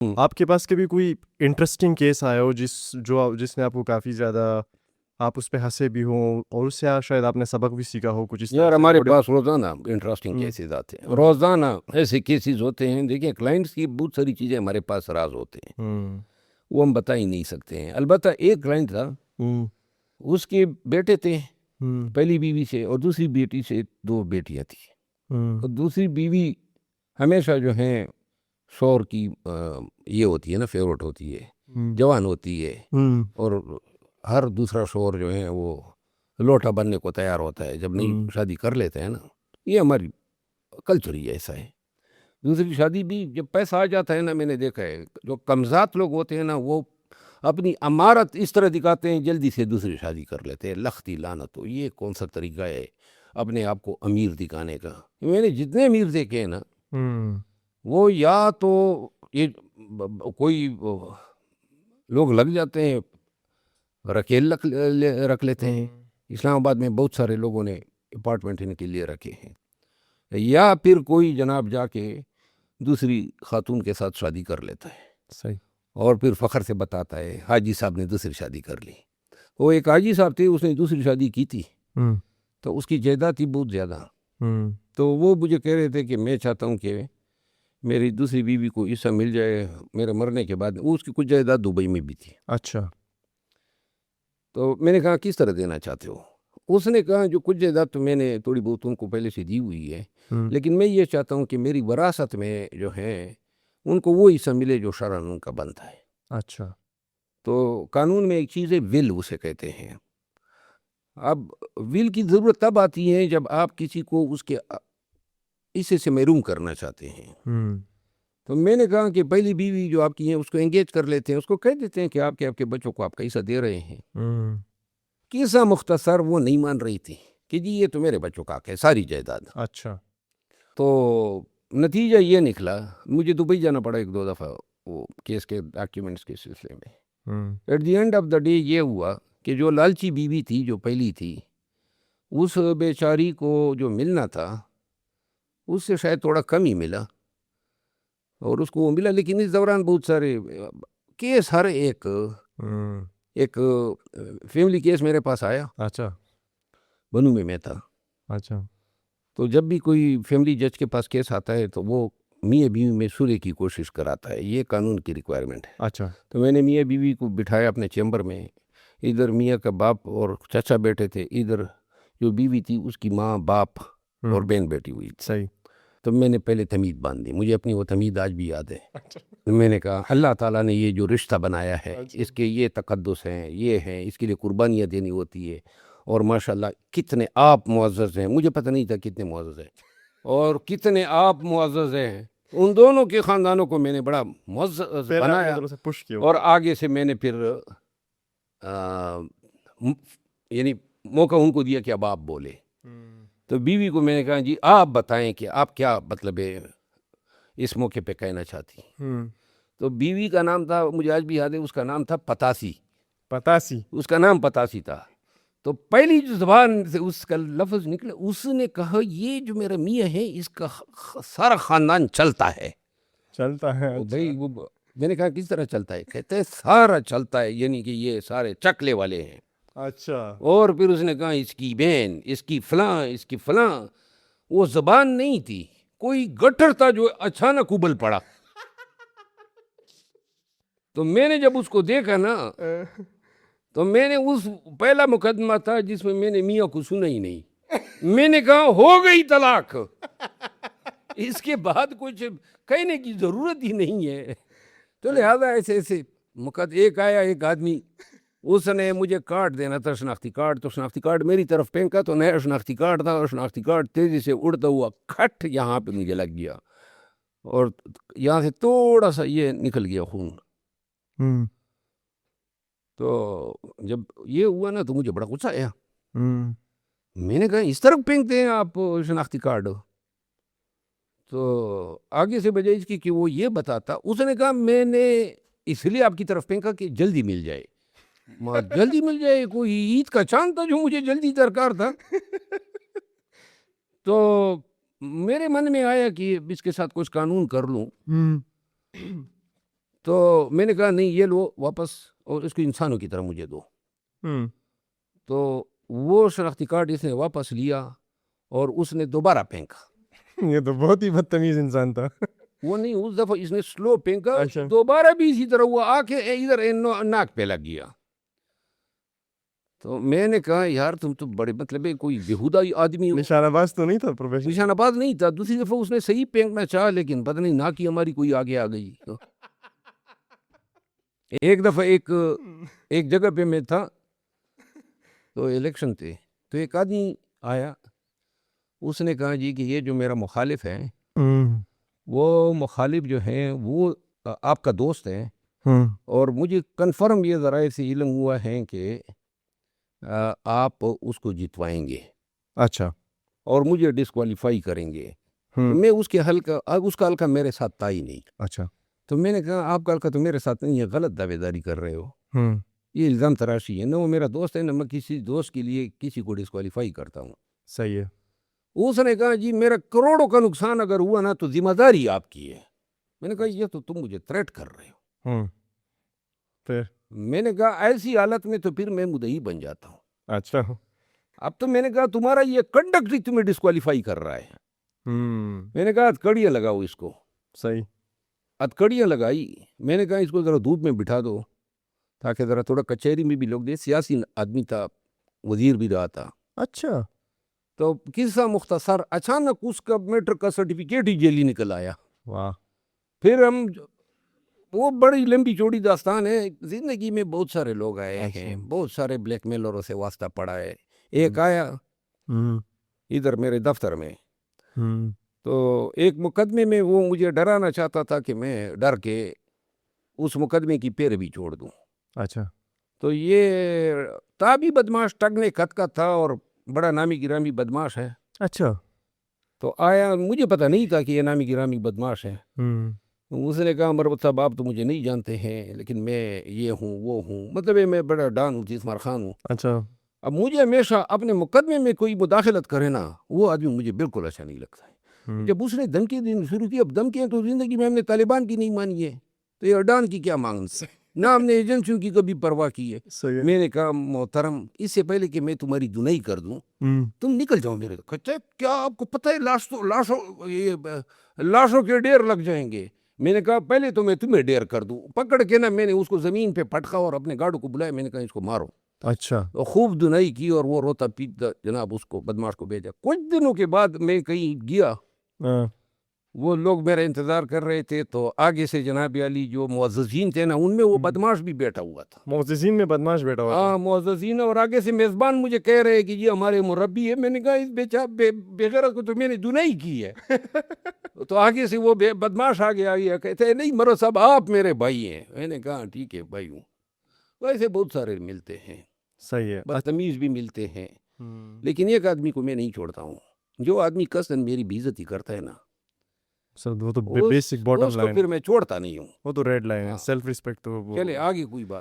آپ کے پاس کبھی کوئی انٹرسٹنگ کیس آیا ہو جس نے آپ کو کافی زیادہ آپ اس پہ ہنسے بھی ہوں اور اس سے شاید آپ نے سبق بھی سیکھا ہو کچھ اس طرح یار سے؟ ہمارے پاس روزانہ انٹرسٹنگ ہوں، کیسز آتے ہیں، روزانہ ایسے کیسز ہوتے ہیں. دیکھیں کلائنٹس کی بہت ساری چیزیں ہمارے پاس راز ہوتے ہیں، ہوں، وہ ہم بتا ہی نہیں سکتے ہیں. البتہ ایک کلائنٹ تھا، ہوں، اس کے بیٹے تھے، ہوں، پہلی بیوی سے اور دوسری بیٹی سے 2 بیٹیاں تھیں. ہوں، اور دوسری بیوی ہمیشہ جو ہیں شوہر کی یہ ہوتی ہے نا، فیورٹ ہوتی ہے، ہوں، جوان ہوتی ہے، ہوں، اور ہر دوسرا شوہر جو ہے وہ لوٹا بننے کو تیار ہوتا ہے جب نئی شادی کر لیتے ہیں نا. یہ ہماری کلچر ہی ایسا ہے. دوسری شادی بھی جب پیسہ آ جاتا ہے نا، میں نے دیکھا ہے جو کمزات لوگ ہوتے ہیں نا، وہ اپنی امارت اس طرح دکھاتے ہیں، جلدی سے دوسری شادی کر لیتے ہیں. لختی لعنت ہو، یہ کون سا طریقہ ہے اپنے آپ کو امیر دکھانے کا؟ میں نے جتنے امیر دیکھے ہیں نا، وہ یا تو یہ کوئی لوگ لگ جاتے ہیں، رکیل رکھ لیتے ہیں. اسلام آباد میں بہت سارے لوگوں نے اپارٹمنٹ ان کے لیے رکھے ہیں. یا پھر کوئی جناب جا کے دوسری خاتون کے ساتھ شادی کر لیتا ہے، صحیح، اور پھر فخر سے بتاتا ہے حاجی صاحب نے دوسری شادی کر لی. وہ ایک حاجی صاحب تھے، اس نے دوسری شادی کی تھی، تو اس کی جائیداد تھی بہت زیادہ. تو وہ مجھے کہہ رہے تھے کہ میں چاہتا ہوں کہ میری دوسری بیوی کو حصہ مل جائے میرے مرنے کے بعد. اس کی کچھ جائیداد دبئی میں بھی تھی. اچھا، تو میں نے کہا کس طرح دینا چاہتے ہو؟ اس نے کہا جو کچھ جائیداد تو میں نے تھوڑی بہت ان کو پہلے سے دی ہوئی ہے، لیکن میں یہ چاہتا ہوں کہ میری وراثت میں جو ہے ان کو وہ حصہ ملے جو شرعاً ان کا بنتا ہے. اچھا، تو قانون میں ایک چیز ہے، ول اسے کہتے ہیں. اب ول کی ضرورت تب آتی ہے جب آپ کسی کو اس کے حصے سے محروم کرنا چاہتے ہیں. تو میں نے کہا کہ پہلی بیوی جو آپ کی ہیں اس کو انگیج کر لیتے ہیں، اس کو کہہ دیتے ہیں کہ آپ کے بچوں کو آپ کا حصہ دے رہے ہیں. قصہ مختصر وہ نہیں مان رہی تھی کہ جی یہ تو میرے بچوں کا حق ہے ساری جائیداد. اچھا، تو نتیجہ یہ نکلا، مجھے دبئی جانا پڑا 1-2 دفعہ وہ کیس کے ڈاکیومنٹس کے سلسلے میں. At the end of the day یہ ہوا کہ جو لالچی بیوی تھی جو پہلی تھی، اس بیچاری کو جو ملنا تھا اس سے شاید تھوڑا کم ہی ملا، اور اس کو وہ ملا. لیکن اس دوران بہت سارے کیس، ہر ایک فیملی کیس میرے پاس آیا. اچھا، بنو میں تھا. اچھا، تو جب بھی کوئی فیملی جج کے پاس کیس آتا ہے تو وہ میاں بیوی میں سلح کی کوشش کراتا ہے، یہ قانون کی ریکوائرمنٹ ہے. اچھا، تو میں نے میاں بیوی کو بٹھایا اپنے چیمبر میں، ادھر میاں کا باپ اور چچا بیٹھے تھے، ادھر جو بیوی تھی اس کی ماں باپ اور بہن بیٹی ہوئی تھی. صحیح، تو میں نے پہلے تمید باندھ دی، مجھے اپنی وہ تمید آج بھی یاد ہے. میں نے کہا اللہ تعالیٰ نے یہ جو رشتہ بنایا ہے اس کے یہ تقدس ہیں، یہ ہیں، اس کے لیے قربانیاں دینی ہوتی ہے. اور ماشاءاللہ کتنے آپ معزز ہیں، مجھے پتہ نہیں تھا کتنے معزز ہیں، اور کتنے آپ معزز ہیں. ان دونوں کے خاندانوں کو میں نے بڑا معزز بنایا، اور آگے سے میں نے پھر یعنی موقع ان کو دیا کہ اب آپ بولے. تو بیوی کو میں نے کہا جی آپ بتائیں کہ آپ کیا مطلب ہے اس موقع پہ کہنا چاہتی. تو بیوی کا نام تھا، مجھے آج بھی یاد ہے، اس کا نام تھا پتاسی. اس کا نام پتاسی تھا. تو پہلی جو زبان سے اس کا لفظ نکلا، اس نے کہا یہ جو میرا میاں ہے اس کا سارا خاندان چلتا ہے. بھائی وہ میں نے کہا کس طرح چلتا ہے؟ کہتے ہیں سارا چلتا ہے، یعنی کہ یہ سارے چکلے والے ہیں. اچھا، اور پھر اس نے کہا اس کی بہن، اس کی فلاں، اس کی فلاں. وہ زبان نہیں تھی، کوئی گٹر تھا جو اچانک ابل پڑا. تو میں نے جب اس کو دیکھا نا، تو میں نے اس پہلا مقدمہ تھا جس میں میں نے میاں کو سنا ہی نہیں. میں نے کہا ہو گئی طلاق، اس کے بعد کچھ کہنے کی ضرورت ہی نہیں ہے. تو لہذا ایسے ایسے ایک آیا ایک آدمی، اس نے مجھے کارڈ دینا تھا، شناختی کارڈ. تو شناختی کارڈ میری طرف پھینکا تو نیا شناختی کارڈ تھا، اور شناختی کارڈ تیزی سے اڑتا ہوا کھٹ یہاں پہ مجھے لگ گیا، اور یہاں سے تھوڑا سا یہ نکل گیا خون. تو جب یہ ہوا نا تو مجھے بڑا غصہ آیا. میں نے کہا اس طرف پھینکتے ہیں آپ شناختی کارڈ؟ تو آگے سے بجائے اس کی کہ وہ یہ بتاتا، اس نے کہا میں نے اس لیے آپ کی طرف پھینکا کہ جلدی مل جائے. جلدی مل جائے؟ کوئی عید کا چاند تھا جو مجھے جلدی درکار تھا. تو میرے من میں آیا کہ اس کے ساتھ کچھ قانون کر لوں. تو میں نے کہا نہیں یہ لو واپس اور اس کو انسانوں کی طرح مجھے دو. تو وہ شناختی کارڈ اس نے واپس لیا اور اس نے دوبارہ پھینکا. یہ تو بہت ہی بدتمیز انسان تھا. وہ نہیں اس دفعہ اس نے سلو پھینکا, اچھا. دوبارہ بھی اسی طرح وہ آ کے ادھر ناک پہ لگ گیا. تو میں نے کہا یار تم تو بڑے مطلب کوئی بےہودہ آدمی ہو. نشانہ باز تو نہیں تھا پروفیشنل. نشانہ باز نہیں تھا. دوسری دفعہ اس نے صحیح پھینکنا چاہا لیکن پتہ نہیں ناک ہی ہماری کوئی آگے آ گئی. ایک دفعہ ایک جگہ پہ میں تھا تو الیکشن تھے, تو ایک آدمی آیا, اس نے کہا جی کہ یہ جو میرا مخالف ہے وہ مخالف جو ہیں وہ آپ کا دوست ہے اور مجھے کنفرم یہ ذرائع سے علم ہوا ہے کہ آپ اس کو جتوائیں گے. اچھا. اور مجھے ڈسکوالیفائی کریں گے. میں اس کا حلقہ میرے ساتھ تھا ہی نہیں. اچھا. تو میں نے کہا آپ کا حلقہ تو میرے ساتھ نہیں ہے, غلط دعوے داری کر رہے ہو, یہ الزام تراشی ہے. نہ وہ میرا دوست ہے نہ میں کسی دوست کے لیے کسی کو ڈسکوالیفائی کرتا ہوں. صحیح ہے. اس نے کہا جی میرا کروڑوں کا نقصان اگر ہوا نا تو ذمہ داری آپ کی ہے. میں نے کہا یہ تو تم مجھے تھریٹ کر رہے ہو. پھر میں نے کہا ایسی حالت میں تو پھر میں مدعی بن جاتا ہوں. اچھا. اب تو میں نے کہا تمہارا یہ کنڈکٹ ہی تمہیں ڈسکوالیفائی کر رہا ہے. میں نے کہا ہتھکڑیاں لگاؤ اس کو. صحیح. ہتھکڑیاں لگائی. میں نے کہا اس کو ذرا دودھ میں بٹھا دو تاکہ ذرا تھوڑا کچہری میں بھی لوگ دے. سیاسی آدمی تھا, وزیر بھی رہا تھا. اچھا. تو قصہ مختصر, اچانک اس کا میٹرک کا سرٹیفکیٹ ہی جیلی نکل آیا. واہ. پھر ہم وہ بڑی لمبی چوڑی داستان ہے. زندگی میں بہت سارے لوگ آئے ہیں, بہت سارے بلیک میلروں سے واسطہ پڑا ہے. ایک آیا ادھر میرے دفتر میں, تو ایک مقدمے میں وہ مجھے ڈرانا چاہتا تھا کہ میں ڈر کے اس مقدمے کی پیروی چھوڑ دوں. اچھا. تو یہ تابی بدماش ٹگنے خط کا تھا اور بڑا نامی گرامی بدماش ہے. اچھا. تو آیا, مجھے پتہ نہیں تھا کہ یہ نامی گرامی بدماش ہے. اس نے کہا مربت صاحب آپ تو مجھے نہیں جانتے ہیں لیکن میں یہ ہوں وہ ہوں, مطلب میں بڑا ڈان ہوں, عثمان خان ہوں. اچھا. اب مجھے ہمیشہ اپنے مقدمے میں کوئی مداخلت کرے نا وہ آدمی مجھے بالکل اچھا نہیں لگتا ہے. جب اس نے دھمکی دینی شروع کی, اب دھمکیاں تو زندگی میں ہم نے طالبان کی نہیں مانی ہے تو یہ ڈان کی کیا مانگ سے, نہ ہم نے ایجنسیوں کی کبھی پرواہ کی ہے. میں نے کہا محترم اس سے پہلے کہ میں تمہاری دنائی کر دوں تم نکل جاؤ میرے. کہتے کیا آپ کو پتہ ہے لاشوں کے ڈھیر لگ جائیں گے. میں نے کہا پہلے تو میں تمہیں ڈیر کر دوں. پکڑ کے نا میں نے اس کو زمین پہ پٹکا اور اپنے گارڈ کو بلایا. میں نے کہا اس کو مارو. اچھا. خوب دنائی کی اور وہ روتا پیٹتا جناب اس کو بدماش کو بھیجا. کچھ دنوں کے بعد میں کہیں گیا, وہ لوگ میرا انتظار کر رہے تھے تو آگے سے جناب علی جو معززین تھے نا ان میں وہ بدماش بھی بیٹھا ہوا تھا. معززین میں بدماش بیٹھا ہوا تھا. معززین, اور آگے سے میزبان مجھے کہہ رہے کہ یہ ہمارے مربی ہے. میں نے کہا اس بغیرت کو تو میں نے دنائی کی ہے. تو آگے سے وہ بدماش آگے آ گیا, کہتے ہیں نہیں مرو صاحب آپ میرے بھائی ہیں. میں نے کہا ٹھیک ہے بھائی ہوں. ویسے بہت سارے ملتے ہیں, صحیح ہے, بدتمیز بھی ملتے ہیں, لیکن ایک آدمی کو میں نہیں چھوڑتا ہوں جو آدمی قصداً میری بے عزتی کرتا ہے نا, وہ تو بیسک باٹم اس کو لائن, پھر میں چھوڑتا نہیں ہوں. وہ تو ریڈ لائن ہے. سیلف ریسپیکٹ تو چلے آگے کوئی بات.